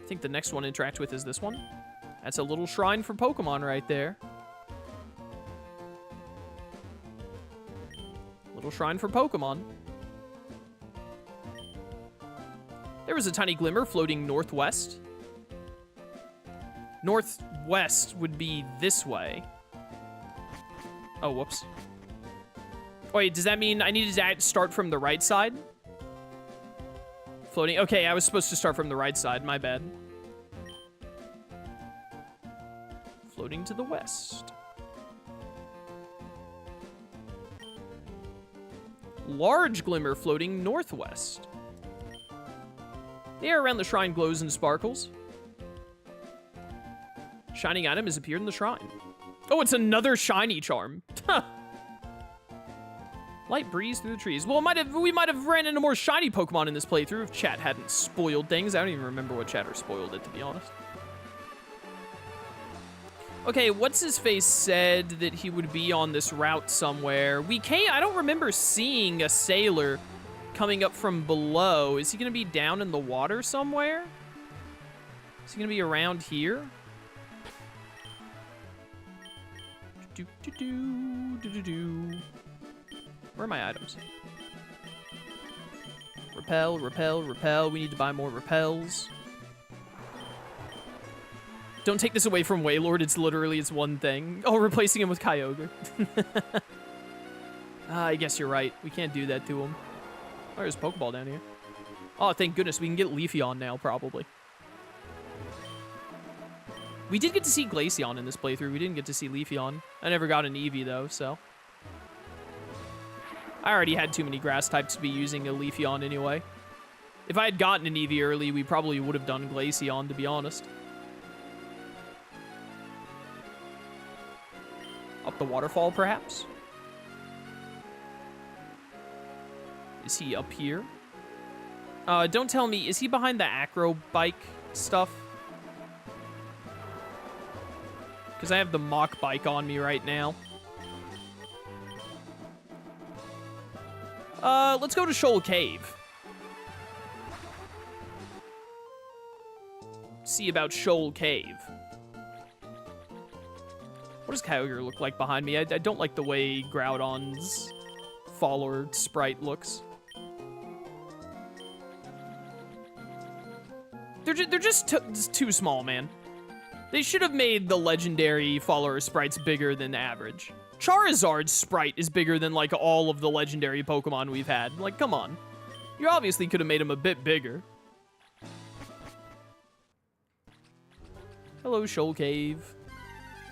think the next one to interact with is this one. That's a little shrine for Pokemon right there. Little shrine for Pokemon. There was a tiny glimmer floating northwest. Northwest would be this way. Oh, whoops. Wait, does that mean I needed to start from the right side? Floating. Okay, I was supposed to start from the right side. My bad. Floating to the west. Large glimmer floating northwest. The air around the shrine glows and sparkles. Shining item has appeared in the shrine. Oh, it's another shiny charm. Light breeze through the trees. Well, we might have ran into more shiny Pokemon in this playthrough if chat hadn't spoiled things. I don't even remember what chatter spoiled it, to be honest. Okay, what's-his-face said that he would be on this route somewhere. I don't remember seeing a sailor coming up from below. Is he going to be down in the water somewhere? Is he going to be around here? Where are my items? Repel, repel, repel. We need to buy more repels. Don't take this away from Wailord. It's literally its one thing. Oh, replacing him with Kyogre. I guess you're right. We can't do that to him. Oh, there's a Pokeball down here. Oh, thank goodness. We can get Leafeon now, probably. We did get to see Glaceon in this playthrough. We didn't get to see Leafeon. I never got an Eevee, though, so. I already had too many grass types to be using a Leafeon anyway. If I had gotten an Eevee early, we probably would have done Glaceon, to be honest. Up the waterfall, perhaps? Is he up here? Don't tell me, is he behind the acro bike stuff? Because I have the mock bike on me right now. Let's go to Shoal Cave. See about Shoal Cave. What does Kyogre look like behind me? I don't like the way Groudon's follower sprite looks. They're just too small, man. They should have made the legendary follower sprites bigger than average. Charizard's sprite is bigger than, like, all of the legendary Pokemon we've had. Like, come on. You obviously could have made him a bit bigger. Hello, Shoal Cave.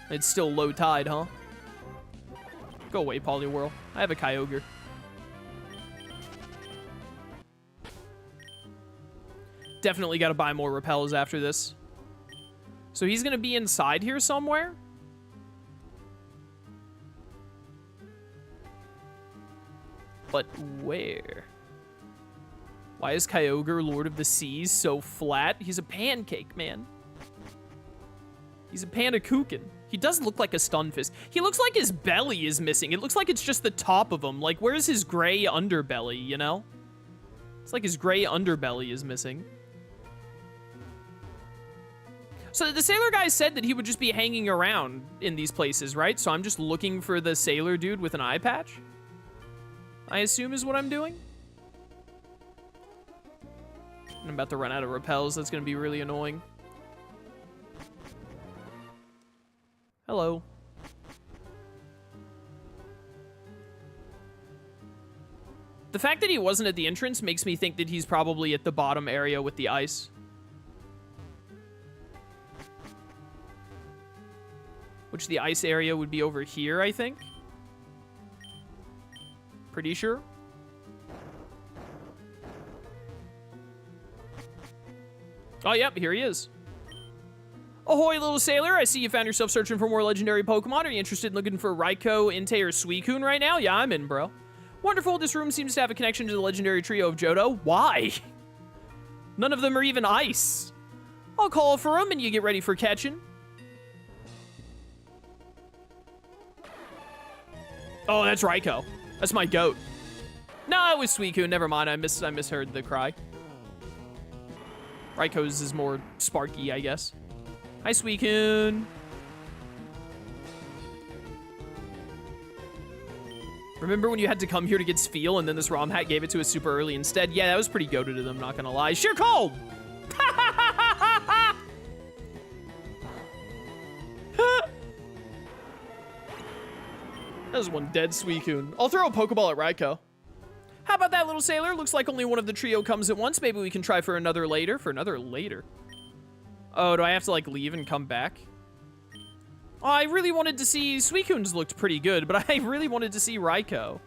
It's still low tide, huh? Go away, Poliwhirl. I have a Kyogre. Definitely got to buy more repels after this. So he's going to be inside here somewhere? But where? Why is Kyogre, Lord of the Seas, so flat? He's a pancake, man. He's a Pandakuchen. He does look like a Stunfisk. He looks like his belly is missing. It looks like it's just the top of him. Like, where's his gray underbelly, you know? It's like his gray underbelly is missing. So the sailor guy said that he would just be hanging around in these places, right? So I'm just looking for the sailor dude with an eye patch? I assume is what I'm doing? I'm about to run out of repels. That's going to be really annoying. Hello. The fact that he wasn't at the entrance makes me think that he's probably at the bottom area with the ice. Which the ice area would be over here, I think. Pretty sure. Oh, yep, here he is. Ahoy, little sailor. I see you found yourself searching for more legendary Pokemon. Are you interested in looking for Raikou, Entei, or Suicune right now? Yeah, I'm in, bro. Wonderful. This room seems to have a connection to the legendary trio of Johto. Why? None of them are even ice. I'll call for them and you get ready for catching. Oh, that's Raikou. That's my goat. No, it was Suicune. Never mind. I misheard the cry. Raiko's is more sparky, I guess. Hi, Suicune. Remember when you had to come here to get Spheal and then this Romhack gave it to us super early instead? Yeah, that was pretty goated of them, not gonna lie. Sheer cold! That was one dead Suicune. I'll throw a Pokeball at Raikou. How about that, little sailor? Looks like only one of the trio comes at once. Maybe we can try for another later. For another later? Oh, do I have to, like, leave and come back? Oh, I really wanted to see... Suicune's looked pretty good, but I really wanted to see Raikou.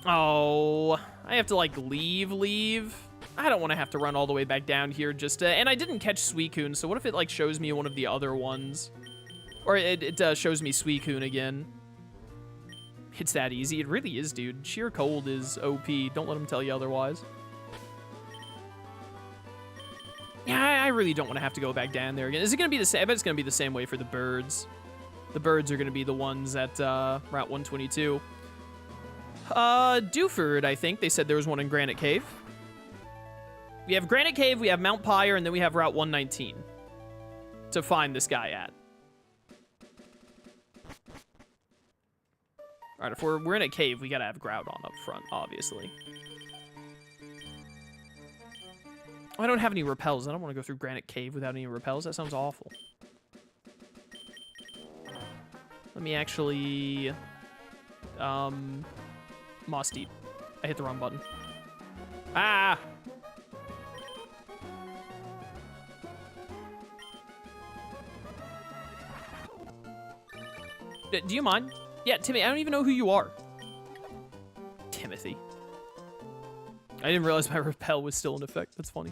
Oh, I have to, like, leave. I don't want to have to run all the way back down here just to... And I didn't catch Suicune, so what if it, like, shows me one of the other ones? Or it shows me Suicune again. It's that easy. It really is, dude. Sheer cold is OP. Don't let them tell you otherwise. Yeah, I really don't want to have to go back down there again. Is it going to be the same? I bet it's going to be the same way for the birds. The birds are going to be the ones at Route 122. Dewford, I think. They said there was one in Granite Cave. We have Granite Cave, we have Mount Pyre, and then we have Route 119 to find this guy at. All right, if we're in a cave, we got to have Groudon up front, obviously. I don't have any repels. I don't want to go through Granite Cave without any repels. That sounds awful. Let me actually... Moss Deep. I hit the wrong button. Ah! Do you mind? Yeah, Timmy, I don't even know who you are. Timothy. I didn't realize my repel was still in effect. That's funny.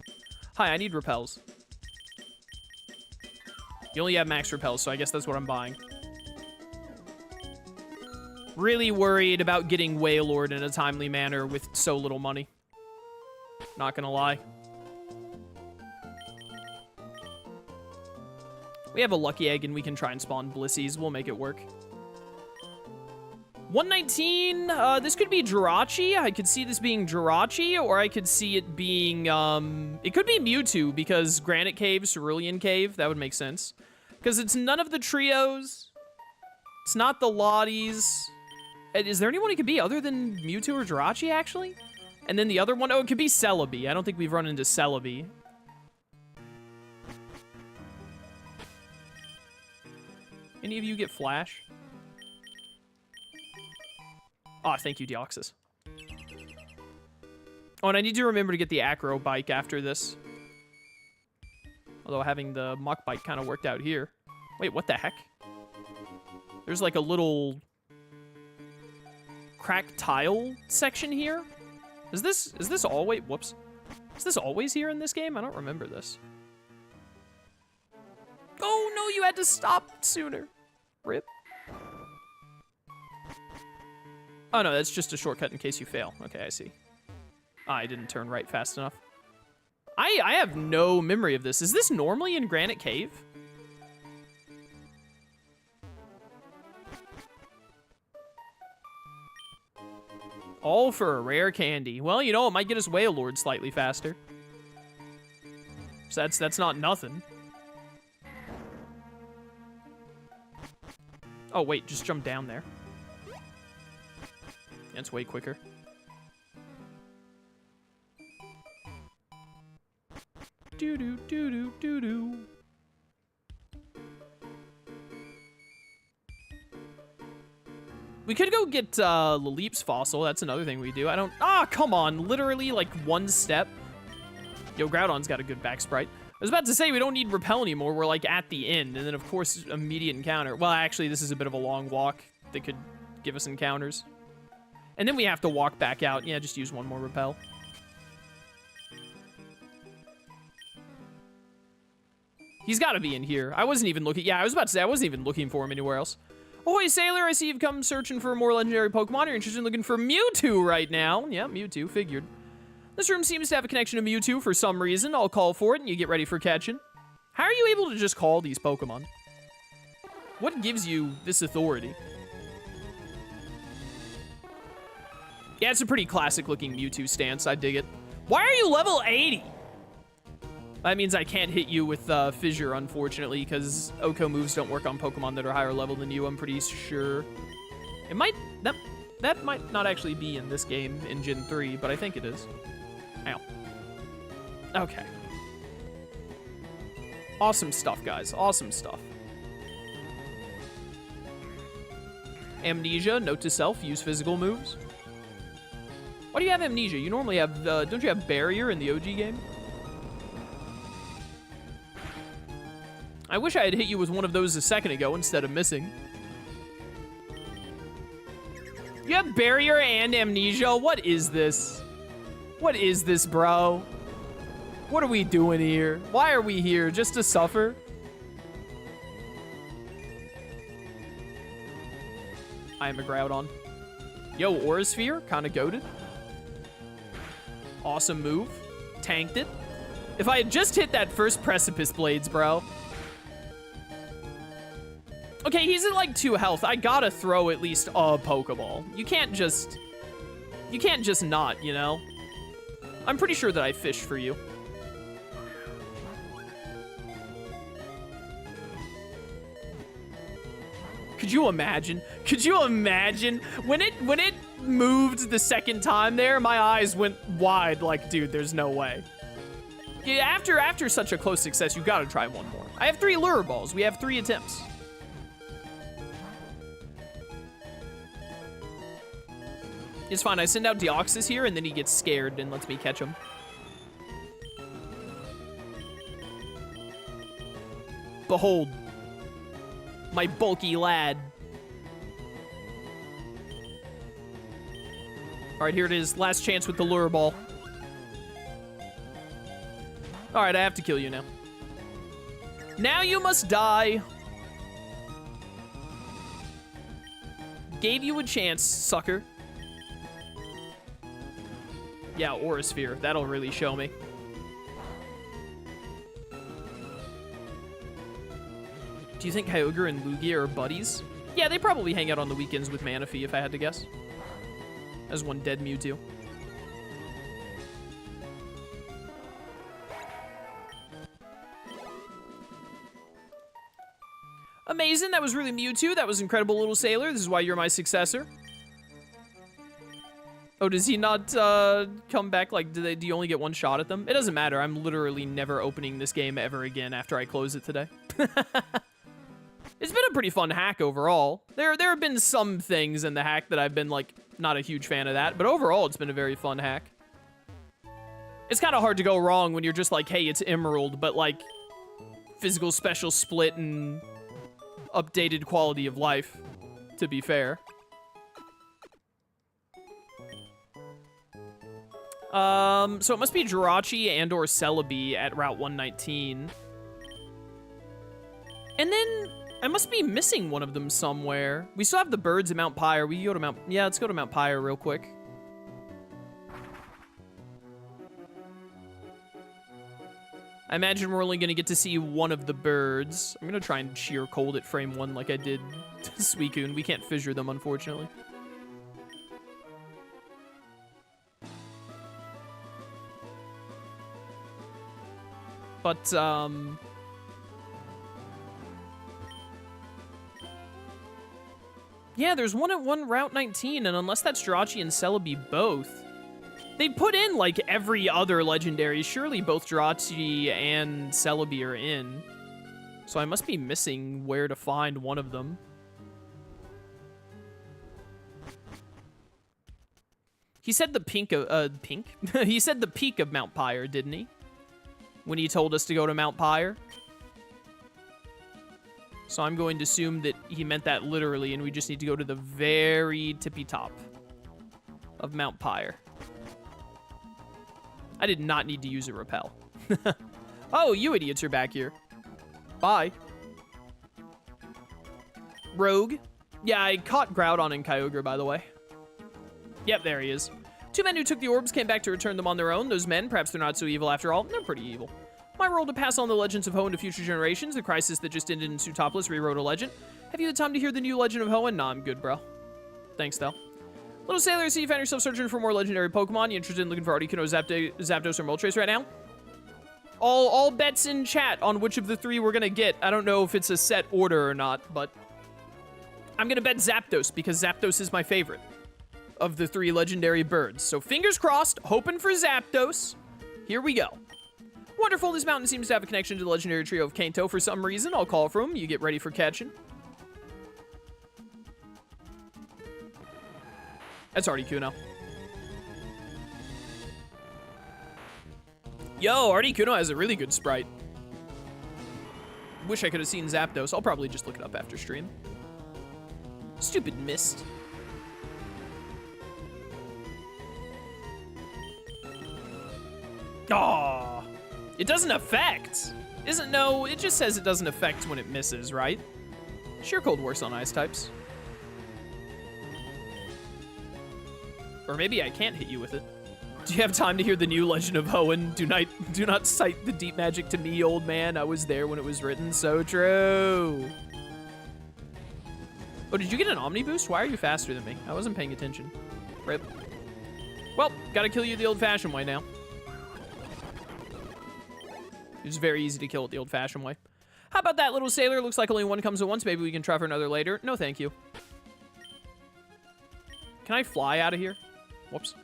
Hi, I need repels. You only have max repels, so I guess that's what I'm buying. Really worried about getting Wailord in a timely manner with so little money. Not gonna lie. We have a Lucky Egg, and we can try and spawn Blissies. We'll make it work. 119, this could be Jirachi. I could see this being Jirachi, or I could see it being, it could be Mewtwo, because Granite Cave, Cerulean Cave, that would make sense. Because it's none of the trios. It's not the Lotties. Is there anyone it could be other than Mewtwo or Jirachi, actually? And then the other one, oh, it could be Celebi. I don't think we've run into Celebi. Any of you get Flash? Oh, thank you, Deoxys. Oh, and I need to remember to get the Acro Bike after this. Although having the Muck Bike kind of worked out here. Wait, what the heck? There's like a little cracked tile section here? Is this always, whoops. Is this always here in this game? I don't remember this. Oh no, you had to stop sooner. Rip. Oh no, that's just a shortcut in case you fail. Okay, I see. I didn't turn right fast enough. I have no memory of this. Is this normally in Granite Cave? All for a rare candy. Well, you know, it might get us Wailord slightly faster. So that's not nothing. Oh, wait, just jump down there. It's way quicker. Doo-doo, doo-doo, doo-doo. We could go get Laleep's fossil. That's another thing we do. I don't... Ah, come on. Literally, like, one step. Yo, Groudon's got a good back sprite. I was about to say we don't need Repel anymore. We're, like, at the end. And then, of course, immediate encounter. Well, actually, this is a bit of a long walk that could give us encounters. And then we have to walk back out. Yeah, just use one more Repel. He's got to be in here. I wasn't even looking... Yeah, I was about to say I wasn't even looking for him anywhere else. Ahoy, Sailor! I see you've come searching for more legendary Pokemon. You're interested in looking for Mewtwo right now. Yeah, Mewtwo, figured. This room seems to have a connection to Mewtwo for some reason. I'll call for it and you get ready for catching. How are you able to just call these Pokemon? What gives you this authority? Yeah, it's a pretty classic looking Mewtwo stance. I dig it. Why are you level 80? That means I can't hit you with Fissure, unfortunately, because Oko moves don't work on Pokemon that are higher level than you, I'm pretty sure. It might... That might not actually be in this game in Gen 3, but I think it is. Ow. Okay. Awesome stuff, guys. Awesome stuff. Amnesia, note to self, use physical moves. Why do you have Amnesia? You normally have, don't you have Barrier in the OG game? I wish I had hit you with one of those a second ago instead of missing. You have Barrier and Amnesia? What is this? What is this, bro? What are we doing here? Why are we here? Just to suffer? I am a Groudon. Yo, Aura Sphere, kind of goated. Awesome move. Tanked it. If I had just hit that first Precipice Blades, bro. Okay, he's at like 2 health. I gotta throw at least a Pokeball. You can't just not, you know? I'm pretty sure that I fished for you. Could you imagine? Could you imagine? When it moved the second time there, my eyes went wide like, dude, there's no way. Yeah, after such a close success, you gotta try one more. I have 3 Lure Balls. We have 3 attempts. It's fine. I send out Deoxys here, and then he gets scared and lets me catch him. Behold, my bulky lad. All right, here it is. Last chance with the Lure Ball. All right, I have to kill you now. Now you must die. Gave you a chance, sucker. Yeah, Aura Sphere. That'll really show me. Do you think Kyogre and Lugia are buddies? Yeah, they probably hang out on the weekends with Manaphy, if I had to guess. As one dead Mewtwo. Amazing. That was really Mewtwo. That was incredible, little sailor. This is why you're my successor. Oh, does he not come back? Like, do you only get one shot at them? It doesn't matter. I'm literally never opening this game ever again after I close it today. It's been a pretty fun hack overall. There have been some things in the hack that I've been, like, not a huge fan of that. But overall, it's been a very fun hack. It's kind of hard to go wrong when you're just like, hey, it's Emerald, but, like, physical special split and updated quality of life, to be fair. So it must be Jirachi and or Celebi at Route 119. And then I must be missing one of them somewhere. We still have the birds at Mount Pyre. We can go to Mount... Yeah, let's go to Mount Pyre real quick. I imagine we're only going to get to see one of the birds. I'm going to try and sheer cold at frame 1 like I did to Suicune. We can't fissure them, unfortunately. But, yeah, there's one at Route 19, and unless that's Jirachi and Celebi both, they put in, like, every other legendary. Surely both Jirachi and Celebi are in. So I must be missing where to find one of them. He said the pink? He said the peak of Mount Pyre, didn't he? When he told us to go to Mount Pyre. So I'm going to assume that he meant that literally, and we just need to go to the very tippy top of Mount Pyre. I did not need to use a repel. Oh, you idiots are back here. Bye. Rogue. Yeah, I caught Groudon and Kyogre, by the way. Yep, there he is. 2 men who took the orbs came back to return them on their own. Those men, perhaps they're not so evil after all. They're pretty evil. My role to pass on the legends of Hoenn to future generations. The crisis that just ended in Sootopolis rewrote a legend. Have you had time to hear the new legend of Hoenn? Nah, I'm good, bro. Thanks, though. Little sailor, so you found yourself searching for more legendary Pokemon. You interested in looking for Articuno, Zapdos, or Moltres right now? all bets in chat on which of the three we're gonna get. I don't know if it's a set order or not, but I'm gonna bet Zapdos because Zapdos is my favorite of the three legendary birds. So fingers crossed, hoping for Zapdos. Here we go. Wonderful, this mountain seems to have a connection to the legendary trio of Kanto for some reason. I'll call for him. You get ready for catching. That's Articuno. Yo, Articuno has a really good sprite. Wish I could have seen Zapdos. I'll probably just look it up after stream. Stupid mist. Aww. It doesn't affect. No, it just says it doesn't affect when it misses, right? Sheer Cold works on ice types. Or maybe I can't hit you with it. Do you have time to hear the new Legend of Hoenn? Do not cite the deep magic to me, old man. I was there when it was written. So true. Oh, did you get an Omni Boost? Why are you faster than me? I wasn't paying attention. Rip. Well, gotta kill you the old-fashioned way now. It's very easy to kill it the old-fashioned way. How about that, little sailor? Looks like only one comes at once. Maybe we can try for another later. No, thank you. Can I fly out of here? Whoops.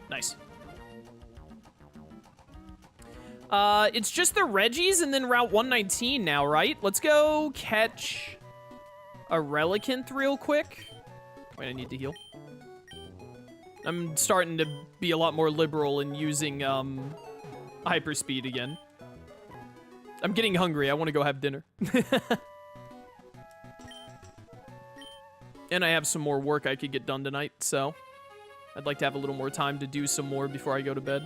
Nice. It's just the Reggies and then Route 119 now, right? Let's go catch a Relicanth real quick. Wait, I need to heal. I'm starting to be a lot more liberal in using, hyperspeed again. I'm getting hungry. I want to go have dinner. And I have some more work I could get done tonight, so I'd like to have a little more time to do some more before I go to bed.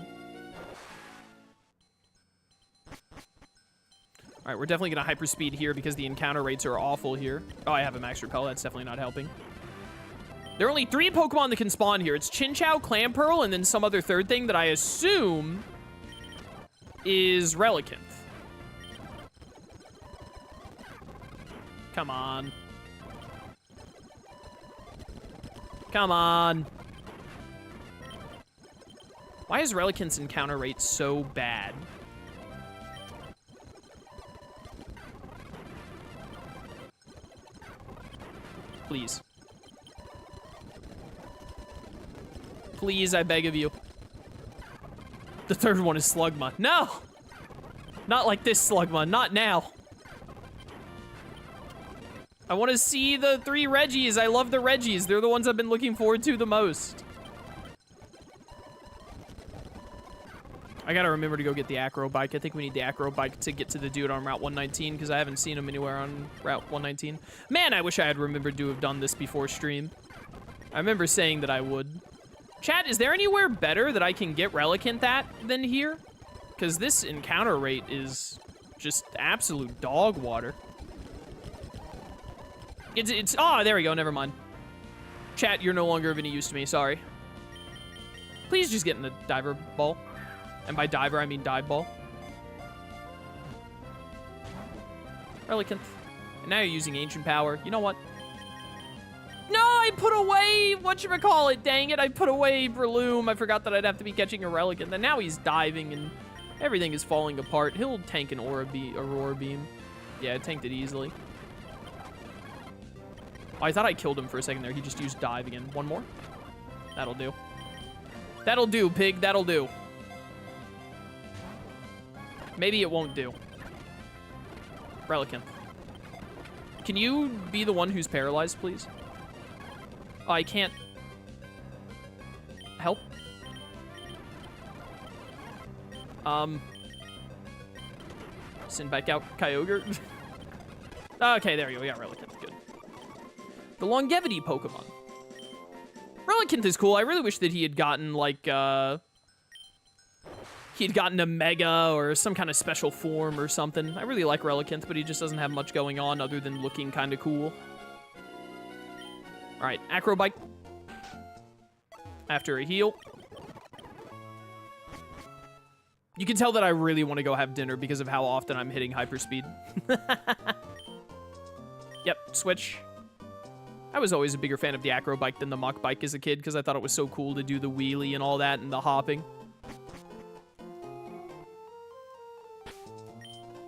All right, we're definitely going to hyperspeed here because the encounter rates are awful here. Oh, I have a max repel. That's definitely not helping. There are only 3 Pokemon that can spawn here. It's Chinchou, Clamperl, and then some other third thing that I assume is Relicanth. Come on. Come on. Why is Relicanth's encounter rate so bad? Please. Please, I beg of you. The third one is Slugma. No! Not like this, Slugma. Not now. I want to see the 3 Reggies. I love the Reggies. They're the ones I've been looking forward to the most. I gotta remember to go get the Acro Bike. I think we need the Acro Bike to get to the dude on Route 119 because I haven't seen him anywhere on Route 119. Man, I wish I had remembered to have done this before stream. I remember saying that I would. Chat, is there anywhere better that I can get Relicanth at than here? Because this encounter rate is just absolute dog water. Oh, there we go, never mind. Chat, you're no longer of any use to me, sorry. Please just get in the diver ball. And by diver, I mean dive ball. Relicanth. And now you're using ancient power. You know what? No, I put away whatchamacallit, dang it. I put away Breloom. I forgot that I'd have to be catching a Relicanth. And now he's diving and everything is falling apart. He'll tank an Aurora Beam. Yeah, I tanked it easily. Oh, I thought I killed him for a second there. He just used dive again. One more. That'll do. That'll do, pig. That'll do. Maybe it won't do. Relicanth. Can you be the one who's paralyzed, please? Oh, I can't. Help? Send back out Kyogre. Okay, there you go. We got Relicanth. Good. The longevity Pokemon. Relicanth is cool. I really wish that he had gotten, like, he'd gotten a Mega or some kind of special form or something. I really like Relicanth, but he just doesn't have much going on other than looking kind of cool. All right, Acro Bike. After a heal. You can tell that I really want to go have dinner because of how often I'm hitting hyperspeed. Yep, switch. I was always a bigger fan of the Acro Bike than the Mach Bike as a kid because I thought it was so cool to do the wheelie and all that and the hopping.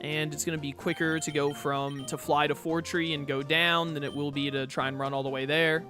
And it's going to be quicker to go to fly to Fortree and go down than it will be to try and run all the way there.